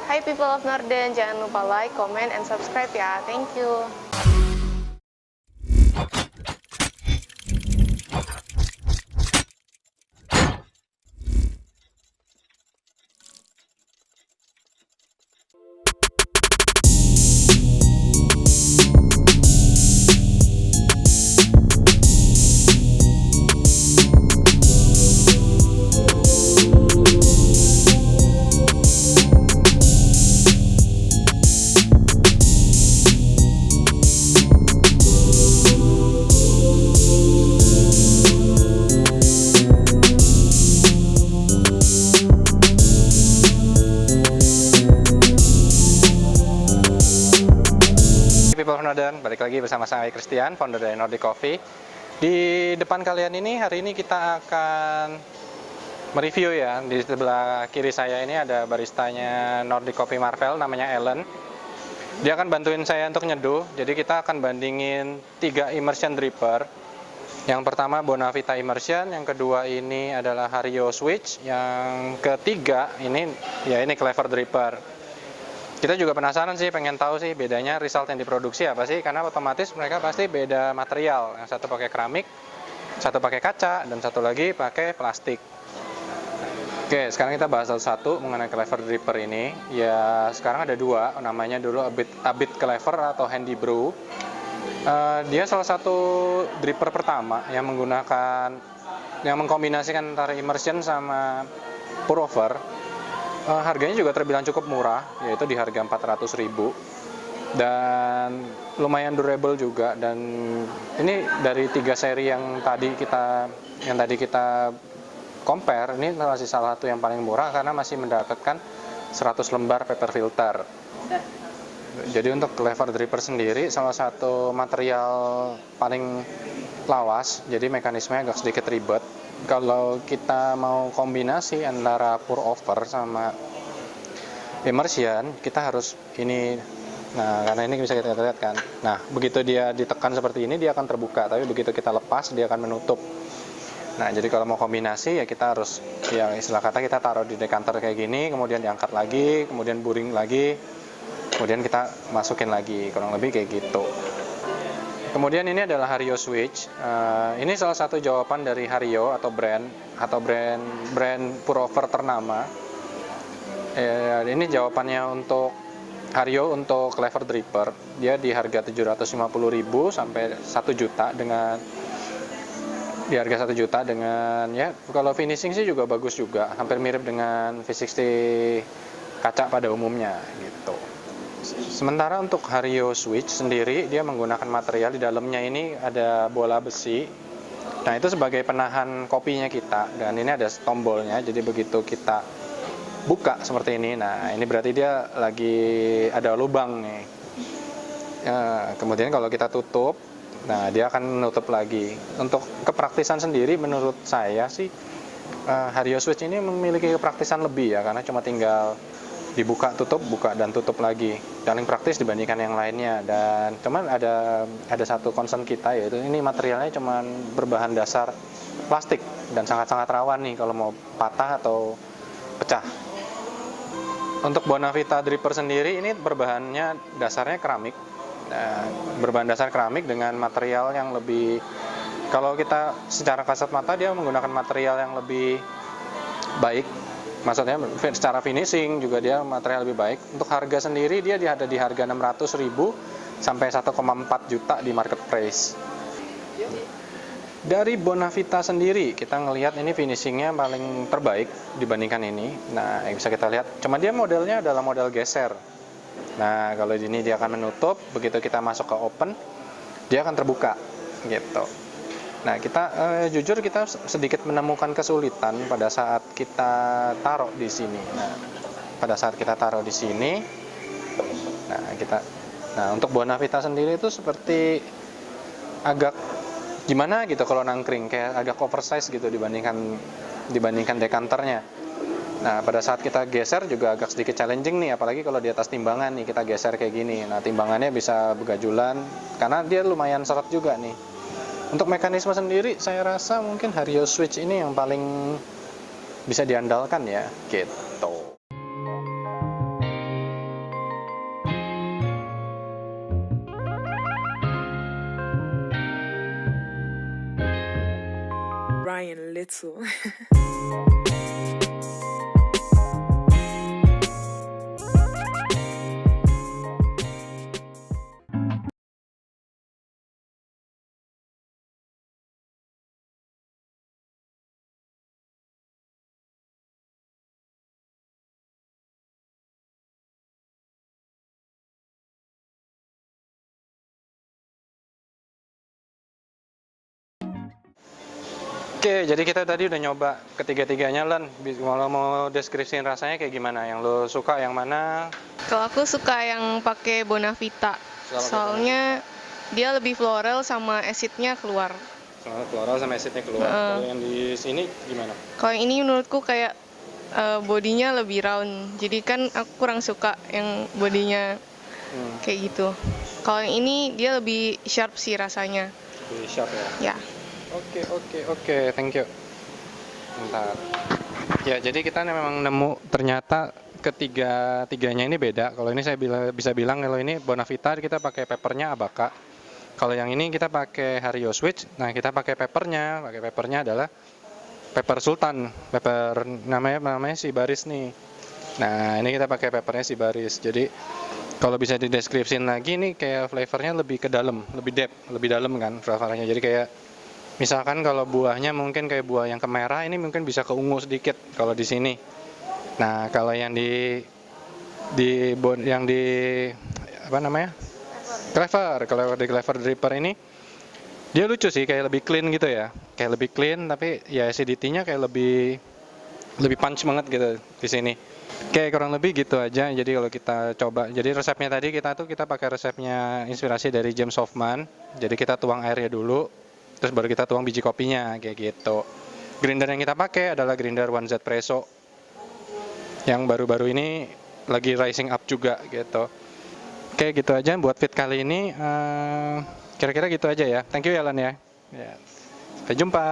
Hai people of Norden, jangan lupa like, comment, and subscribe ya. Thank you. People of Norden, balik lagi bersama saya Christian, founder dari Nordic Coffee. Di depan kalian ini, hari ini kita akan mereview ya. Di sebelah kiri saya ini ada baristanya Nordic Coffee Marvel, namanya Ellen. Dia akan bantuin saya untuk nyeduh, jadi kita akan bandingin 3 immersion dripper. Yang pertama Bonavita Immersion, yang kedua ini adalah Hario Switch, yang ketiga ini Clever Dripper. Kita juga penasaran sih, pengen tahu sih bedanya result yang diproduksi apa sih, karena otomatis mereka pasti beda material. Yang satu pakai keramik, satu pakai kaca, dan satu lagi pakai plastik. Oke, sekarang kita bahas satu-satu mengenai Clever Dripper ini. Ya, sekarang ada dua, namanya dulu Abit Clever atau Handy Brew. Dia salah satu dripper pertama yang mengkombinasikan antara immersion sama pour over. Harganya juga terbilang cukup murah, yaitu di harga 400.000, dan lumayan durable juga. Dan ini dari 3 seri yang tadi kita compare, ini masih salah satu yang paling murah karena masih mendapatkan 100 lembar paper filter. Jadi untuk Clever Dripper sendiri salah satu material paling lawas, jadi mekanismenya agak sedikit ribet. Kalau kita mau kombinasi antara pour over sama immersion, kita harus ini. Nah, karena ini bisa kita lihat kan. Nah, begitu dia ditekan seperti ini, dia akan terbuka. Tapi begitu kita lepas, dia akan menutup. Nah, jadi kalau mau kombinasi, ya kita harus, ya istilah kata kita taruh di decanter kayak gini, kemudian diangkat lagi, kemudian buring lagi, kemudian kita masukin lagi, kurang lebih kayak gitu. Kemudian ini adalah Hario Switch. Ini salah satu jawaban dari Hario atau brand pour over ternama. Ini jawabannya untuk Hario untuk Clever Dripper. Dia di harga 750.000 sampai 1 juta dengan ya, kalau finishing sih juga bagus juga, hampir mirip dengan V60 kaca pada umumnya gitu. Sementara untuk Hario Switch sendiri, dia menggunakan material di dalamnya ini ada bola besi. Nah, itu sebagai penahan kopinya kita, dan ini ada tombolnya, jadi begitu kita buka seperti ini, nah ini berarti dia lagi ada lubang nih. Kemudian kalau kita tutup, nah dia akan menutup lagi. Untuk kepraktisan sendiri menurut saya sih Hario Switch ini memiliki kepraktisan lebih ya, karena cuma tinggal dibuka tutup, buka dan tutup lagi, paling praktis dibandingkan yang lainnya. Dan cuman ada satu concern kita, yaitu ini materialnya cuman berbahan dasar plastik dan sangat-sangat rawan nih kalau mau patah atau pecah. Untuk Bonavita Dripper sendiri ini berbahannya dasarnya keramik, berbahan dasar keramik dengan material yang lebih, kalau kita secara kasat mata dia menggunakan material yang lebih baik. Maksudnya secara finishing juga dia material lebih baik. Untuk harga sendiri dia ada di harga 600.000 sampai 1,4 juta di marketplace. Dari Bonavita sendiri kita ngelihat ini finishingnya paling terbaik dibandingkan ini. Nah, bisa kita lihat. Cuma dia modelnya adalah model geser. Nah, kalau ini dia akan menutup. Begitu kita masuk ke open, dia akan terbuka gitu. Nah, jujur kita sedikit menemukan kesulitan pada saat kita taruh di sini. Nah, untuk Bonavita sendiri itu seperti agak gimana gitu kalau nangkring, kayak agak oversize gitu dibandingkan dekanternya. Nah, pada saat kita geser juga agak sedikit challenging nih, apalagi kalau di atas timbangan nih kita geser kayak gini. Nah, timbangannya bisa begajulan karena dia lumayan seret juga nih. Untuk mekanisme sendiri, saya rasa mungkin Hario Switch ini yang paling bisa diandalkan ya, gitu. let's go. Oke, jadi kita tadi udah nyoba ketiga-tiganya, Len. Kalau mau deskripsiin rasanya kayak gimana? Yang lo suka yang mana? Kalau aku suka yang pakai Bonavita, soalnya dia lebih floral sama acidnya keluar. Soalnya floral sama acidnya keluar. Kalau yang di sini gimana? Kalau yang ini menurutku kayak bodinya lebih round, jadi kan aku kurang suka yang bodinya kayak gitu. Kalau yang ini dia lebih sharp sih rasanya. Lebih sharp ya? Ya. Oke, thank you. Bentar. Ya, jadi kita memang nemu ternyata ketiga-tiganya ini beda. Kalau ini saya bisa bilang kalau ini Bonavita kita pakai peppernya Abaca. Kalau yang ini kita pakai Hario Switch. Nah, kita pakai peppernya. Pakai peppernya adalah pepper Sultan. Pepper namanya Sibaris nih. Nah, ini kita pakai peppernya Sibaris. Jadi kalau bisa dideskripsiin lagi nih kayak flavornya lebih ke dalam, lebih depth, lebih dalam kan flavornya. Jadi kayak misalkan kalau buahnya mungkin kayak buah yang kemerah, ini mungkin bisa ke ungu sedikit kalau di sini. Nah, kalau yang apa namanya? Clever. Kalau di Clever Dripper ini dia lucu sih, kayak lebih clean gitu ya. Kayak lebih clean tapi ya acidity-nya kayak lebih punch banget gitu di sini. Oke, kurang lebih gitu aja. Jadi kalau kita coba, jadi resepnya tadi kita pakai resepnya inspirasi dari James Hoffmann. Jadi kita tuang airnya dulu, terus baru kita tuang biji kopinya kayak gitu. Grinder yang kita pakai adalah grinder 1Z Presso yang baru-baru ini lagi rising up juga gitu. Oke, gitu aja buat fit kali ini. Kira-kira gitu aja ya. Thank you ya, Lan ya. Sampai jumpa.